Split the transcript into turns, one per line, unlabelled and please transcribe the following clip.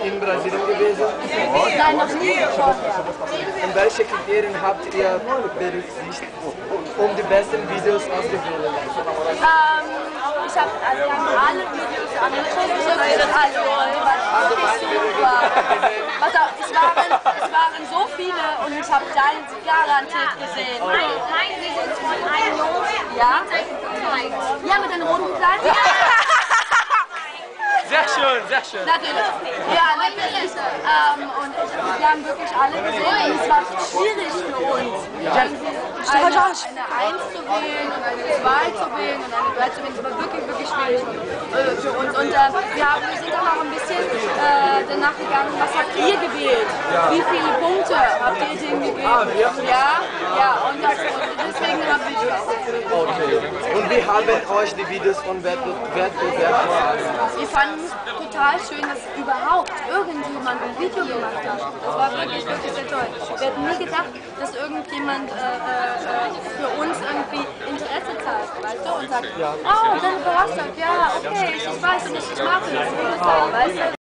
in Brasilien gewesen?
Nein, noch nie vorher.
Und welche Kriterien habt ihr berücksichtigt, um die besten Videos auszuwählen?
Wir haben alle Videos angeguckt, wirklich alle. Die waren wirklich super. Also, es waren so viele und ich habe deinen garantiert gesehen.
Nein, wir sind von einem Jungen.
Ja?
Kleid.
Ja, mit den roten Kleidern?
Sehr schön, sehr schön.
Natürlich. Ja, natürlich. Und wir haben wirklich alle gesehen und es war schwierig für uns, eine 1 zu wählen und eine 2 zu wählen und eine 3 zu wählen. Es war wirklich, wirklich schwierig für uns. Und wir sind dann auch ein bisschen danach gegangen, was habt ihr gewählt? Wie viele Punkte habt ihr denen gegeben? Ja, und deswegen habe ich das.
Okay. Und wie haben euch die Videos von Wettbewerb gefallen?
Wir fanden es total schön, dass überhaupt irgendjemand ein Video gemacht hat. Das war wirklich, wirklich sehr toll. Wir hätten nie gedacht, dass irgendjemand für uns irgendwie Interesse zeigt, weißt du? Und sagt, oh, dann Rostock, ja, okay, ich weiß und ich mag das, weißt du?